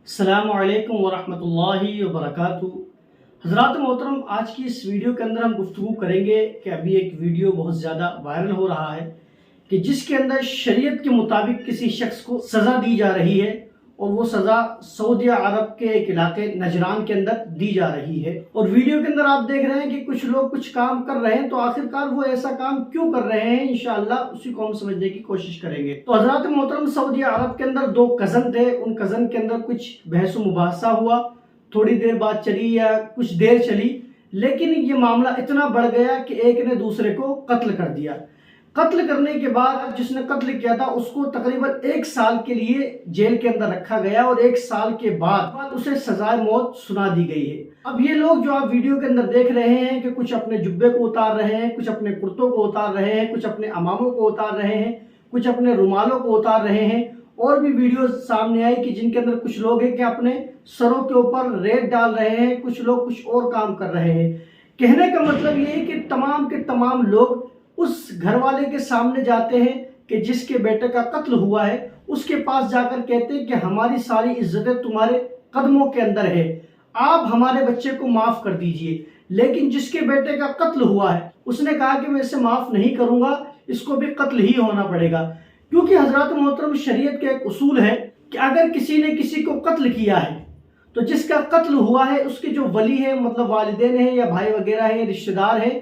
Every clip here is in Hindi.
अस्सलामुअलैकुम वरहमतुल्लाहि वबरकातुहू। हज़रात मोहतरम, आज की इस वीडियो के अंदर हम गुफ्तगू करेंगे कि अभी एक वीडियो बहुत ज़्यादा वायरल हो रहा है कि जिसके अंदर शरीयत के मुताबिक किसी शख्स को सज़ा दी जा रही है और वो सज़ा सऊदी अरब के एक इलाके नजरान के अंदर दी जा रही है। और वीडियो के अंदर आप देख रहे हैं कि कुछ लोग कुछ काम कर रहे हैं, तो आखिरकार वो ऐसा काम क्यों कर रहे हैं, इंशाअल्लाह उसी को हम समझने की कोशिश करेंगे। तो हज़रात मोहतरम, सऊदी अरब के अंदर दो कज़न थे, उन कज़न के अंदर कुछ बहस मुबाहसा हुआ, थोड़ी देर बाद चली या कुछ देर चली, लेकिन ये मामला इतना बढ़ गया कि एक ने दूसरे को कत्ल कर दिया। कत्ल करने के बाद जिसने कत्ल किया था उसको तकरीबन 1 साल के लिए जेल के अंदर रखा गया और 1 साल के बाद उसे सजाए मौत सुना दी गई है। अब ये लोग जो आप वीडियो के अंदर देख रहे हैं कि कुछ अपने जुब्बे को उतार रहे हैं, कुछ अपने कुर्तों को उतार रहे हैं, कुछ अपने अमामों को उतार रहे हैं, कुछ अपने रुमालों को उतार रहे हैं, और भी वीडियो सामने आई कि जिनके अंदर कुछ लोग हैं कि अपने सरों के ऊपर रेत डाल रहे हैं, कुछ लोग कुछ और काम कर रहे हैं। कहने का मतलब ये है कि तमाम के तमाम लोग उस घर वाले के सामने जाते हैं कि जिसके बेटे का कत्ल हुआ है, उसके पास जाकर कहते हैं कि हमारी सारी इज्जतें तुम्हारे कदमों के अंदर है, आप हमारे बच्चे को माफ कर दीजिए। लेकिन जिसके बेटे का कत्ल हुआ है उसने कहा कि मैं इसे माफ नहीं करूंगा, इसको भी कत्ल ही होना पड़ेगा। क्योंकि हजरत मोहतरम, शरीयत का एक उसूल है कि अगर किसी ने किसी को कत्ल किया है तो जिसका कत्ल हुआ है उसके जो वली है, मतलब वालिदैन है या भाई वगैरह है, रिश्तेदार है,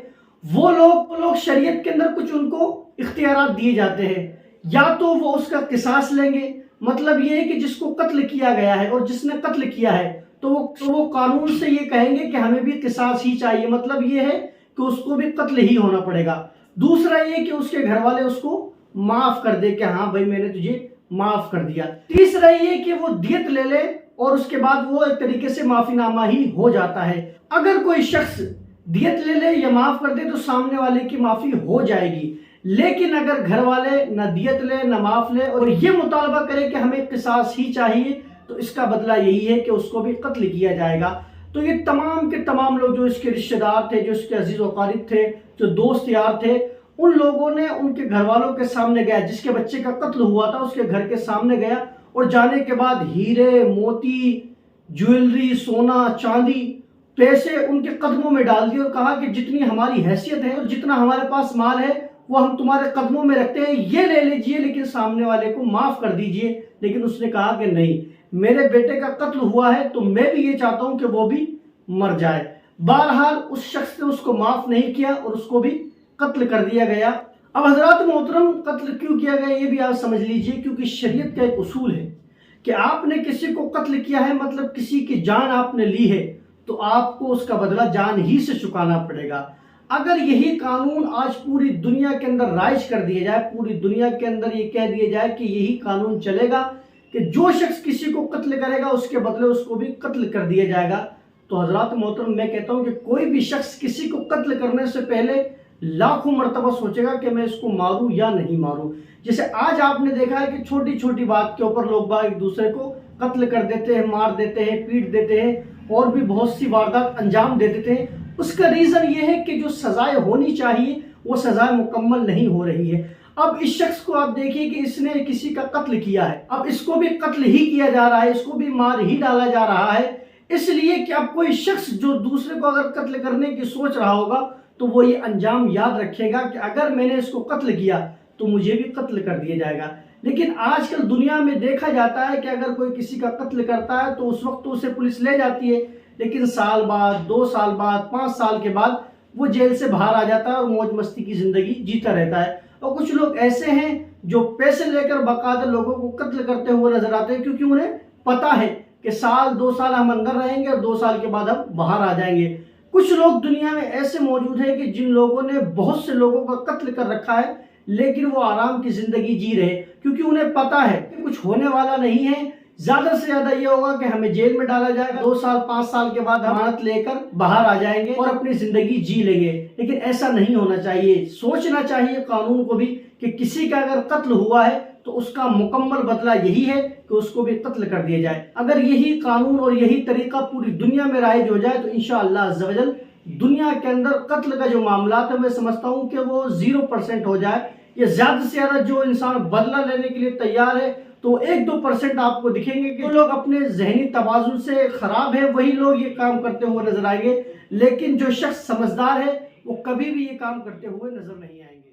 वो लोग शरीयत के अंदर कुछ उनको इख्तियारात दिए जाते हैं। या तो वो उसका किसास लेंगे, मतलब ये है कि जिसको कत्ल किया गया है और जिसने कत्ल किया है तो वो कानून से ये कहेंगे कि हमें भी किसास ही चाहिए, मतलब ये है कि उसको भी कत्ल ही होना पड़ेगा। दूसरा ये कि उसके घर वाले उसको माफ कर दे कि हाँ भाई मैंने तुझे माफ कर दिया। तीसरा ये कि वो दियत ले ले और उसके बाद वो एक तरीके से माफीनामा ही हो जाता है। अगर कोई शख्स दियत ले ले या माफ कर दे तो सामने वाले की माफी हो जाएगी। लेकिन अगर घर वाले न दियत ले न माफ ले और ये मुतालबा करे कि हमें किसास ही चाहिए, तो इसका बदला यही है कि उसको भी कत्ल किया जाएगा। तो ये तमाम के तमाम लोग जो इसके रिश्तेदार थे, जो इसके अजीज वकारिब थे, जो दोस्त यार थे, उन लोगों ने उनके घर वालों के सामने गया, जिसके बच्चे का कत्ल हुआ था उसके घर के सामने गया, और जाने के बाद हीरे मोती, ज्वेलरी, सोना चांदी, पैसे उनके कदमों में डाल दिए और कहा कि जितनी हमारी हैसियत है और जितना हमारे पास माल है वो हम तुम्हारे कदमों में रखते हैं, ये ले लीजिए, लेकिन सामने वाले को माफ कर दीजिए। लेकिन उसने कहा कि नहीं, मेरे बेटे का कत्ल हुआ है तो मैं भी ये चाहता हूं कि वो भी मर जाए। बहरहाल उस शख्स ने उसको माफ नहीं किया और उसको भी कत्ल कर दिया गया। अब हजरत मोहतरम, कत्ल क्यों किया गया ये भी आप समझ लीजिए। क्योंकि शरीयत का एक उसूल है कि आपने किसी को कत्ल किया है, मतलब किसी की जान आपने ली है, तो आपको उसका बदला जान ही से चुकाना पड़ेगा। अगर यही कानून आज पूरी दुनिया के अंदर राइज कर दिया जाए, पूरी दुनिया के अंदर ये कह दिया जाए कि यही कानून चलेगा कि जो शख्स किसी को कत्ल करेगा उसके बदले उसको भी कत्ल कर दिया जाएगा, तो हजरत मोहतरम मैं कहता हूं कि कोई भी शख्स किसी को कत्ल करने से पहले लाखों मरतबा सोचेगा कि मैं इसको मारूं या नहीं मारूं। जैसे आज आपने देखा है कि छोटी छोटी बात के ऊपर लोग बाग एक दूसरे को कत्ल कर देते हैं, मार देते हैं, पीट देते हैं और भी बहुत सी वारदात अंजाम दे देते हैं। उसका रीजन ये है कि जो सजाएं होनी चाहिए वो सजाएं मुकम्मल नहीं हो रही है। अब इस शख्स को आप देखिए कि इसने किसी का कत्ल किया है, अब इसको भी कत्ल ही किया जा रहा है, इसको भी मार ही डाला जा रहा है। इसलिए कि अब कोई शख्स जो दूसरे को अगर कत्ल करने की सोच रहा होगा तो वो ये अंजाम याद रखेगा कि अगर मैंने इसको कत्ल किया तो मुझे भी कत्ल कर दिया जाएगा। लेकिन आजकल दुनिया में देखा जाता है कि अगर कोई किसी का कत्ल करता है तो उस वक्त तो उसे पुलिस ले जाती है, लेकिन साल बाद, 2 साल बाद, 5 साल के बाद वो जेल से बाहर आ जाता है और मौज मस्ती की जिंदगी जीता रहता है। और कुछ लोग ऐसे हैं जो पैसे लेकर बाकायदा लोगों को कत्ल करते हुए नजर आते हैं, क्योंकि उन्हें पता है कि साल 2 साल हम अंदर रहेंगे और 2 साल के बाद हम बाहर आ जाएंगे। कुछ लोग दुनिया में ऐसे मौजूद हैं कि जिन लोगों ने बहुत से लोगों का कत्ल कर रखा है, लेकिन वो आराम की जिंदगी जी रहे, क्योंकि उन्हें पता है कि कुछ होने वाला नहीं है। ज्यादा से ज्यादा ये होगा कि हमें जेल में डाला जाएगा, 2 साल 5 साल के बाद जमानत लेकर बाहर आ जाएंगे और अपनी जिंदगी जी लेंगे। लेकिन ऐसा नहीं होना चाहिए। सोचना चाहिए कानून को भी कि किसी का अगर कत्ल हुआ है तो उसका मुकम्मल बदला यही है कि उसको भी कत्ल कर दिया जाए। अगर यही कानून और यही तरीका पूरी दुनिया में राइज हो जाए तो इंशाअल्लाह अज़्ज़ व जल दुनिया के अंदर कत्ल का जो मामला है मैं समझता हूँ कि वो 0% हो जाए। या ज्यादा से ज्यादा जो इंसान बदला लेने के लिए तैयार है तो 1-2% आपको दिखेंगे कि जो लोग अपने जहनी तवाज़ुन से ख़राब है वही लोग ये काम करते हुए नजर आएंगे, लेकिन जो शख्स समझदार है वो कभी भी ये काम करते हुए नजर नहीं आएंगे।